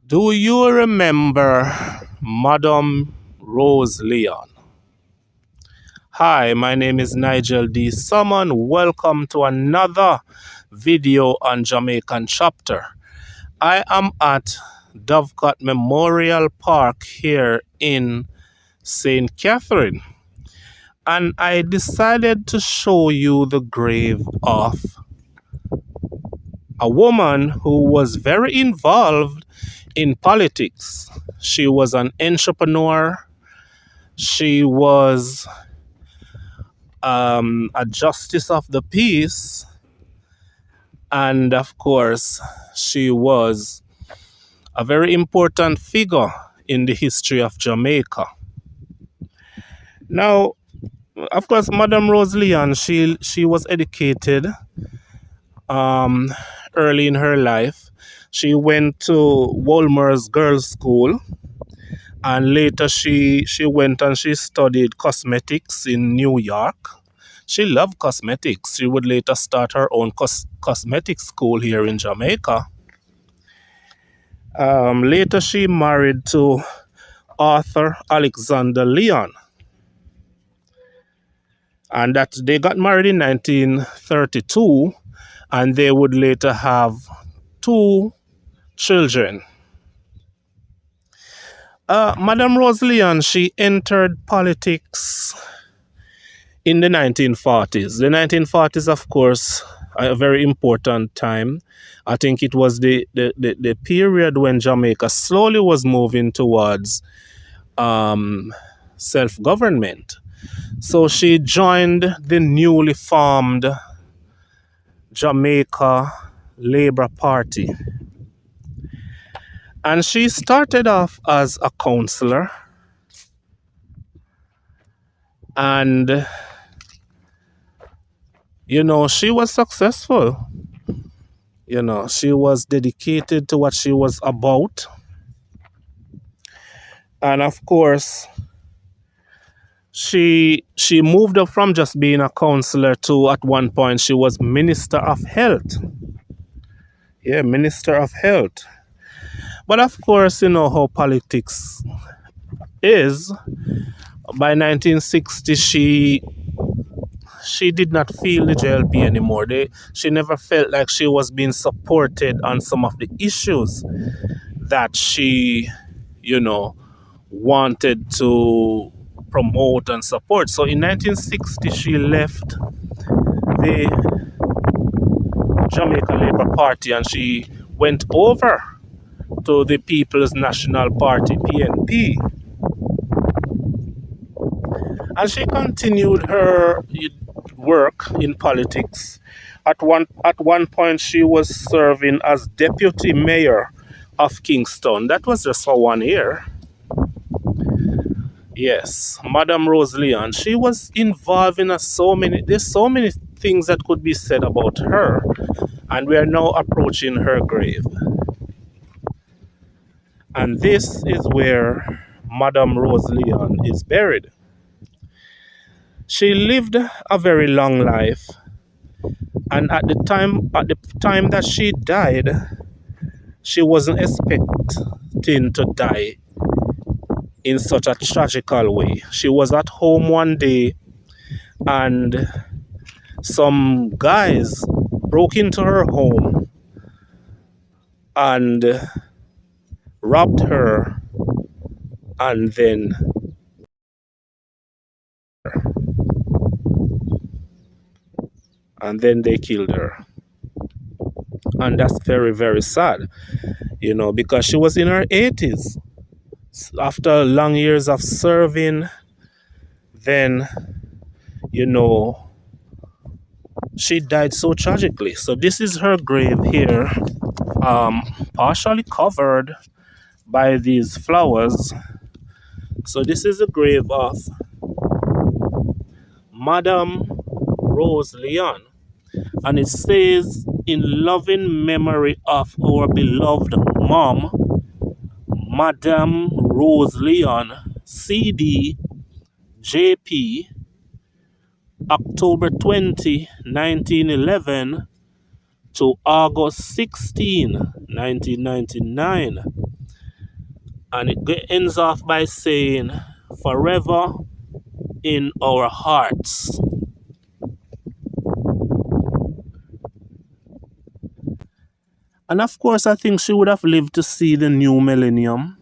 Do you remember Madame Rose Leon? Hi, my name is Nigel D. Summon. Welcome to another video on Jamaican chapter. I am at Dovecot Memorial Park here in St. Catherine, and I decided to show you the grave of a woman who was very involved in politics. She was an entrepreneur. She was a justice of the peace. And of course, she was a very important figure in the history of Jamaica. Now, of course, Madame Rose Leon, she was educated early in her life. She went to Wolmer's Girls' School, and later she went and she studied cosmetics in New York. She loved cosmetics. She would later start her own cosmetics school here in Jamaica. Later she married to Arthur Alexander Leon, and that they got married in 1932, and they would later have two children. Madame Rose Leon, she entered politics in the 1940s. The 1940s, of course, a very important time. I think it was the period when Jamaica slowly was moving towards self-government. So she joined the newly formed Jamaica Labour Party. And she started off as a councillor, and she was successful. She was dedicated to what she was about. And of course, she moved up from just being a councillor to, at one point, she was Minister of Health. Yeah, Minister of Health. But of course, you know how politics is. By 1960, she did not feel the JLP anymore. She never felt like she was being supported on some of the issues that she, wanted to promote and support. So in 1960, she left the Jamaica Labour Party and she went over to the People's National Party, PNP. And she continued her work in politics. At one point, she was serving as deputy mayor of Kingston. That was just for 1 year. Yes, Madame Rose Leon. She was involved in there's so many things that could be said about her, and we are now approaching her grave. And this is where Madame Rose Leon is buried. She lived a very long life, and at the time that she died, she wasn't expecting to die in such a tragical way. She was at home one day, and some guys broke into her home and robbed her, and then they killed her. And that's very, very sad, because she was in her 80s. After long years of serving, then, she died so tragically. So this is her grave here, partially covered by these flowers. So this is the grave of Madame Rose Leon, and it says, "In loving memory of our beloved mom, Madame Rose Leon, CD, JP, October 20, 1911 to August 16, 1999. And it ends off by saying, forever in our hearts. And of course, I think she would have lived to see the new millennium.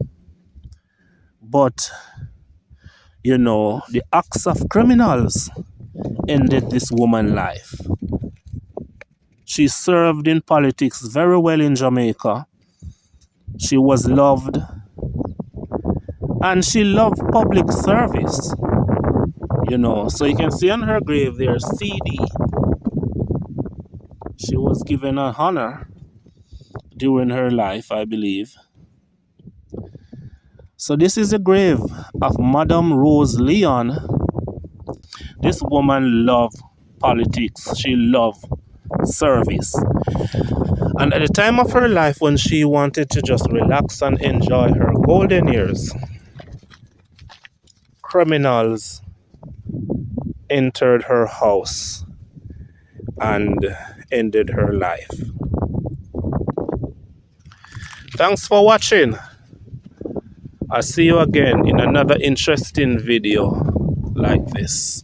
But, you know, the acts of criminals ended this woman's life. She served in politics very well in Jamaica. She was loved. And she loved public service. You know, so you can see on her grave there, CD. She was given an honor during her life, I believe. So this is the grave of Madame Rose Leon. This woman loved politics. She loved service. And at the time of her life when she wanted to just relax and enjoy her golden years, criminals entered her house and ended her life. Thanks for watching. I'll see you again in another interesting video like this.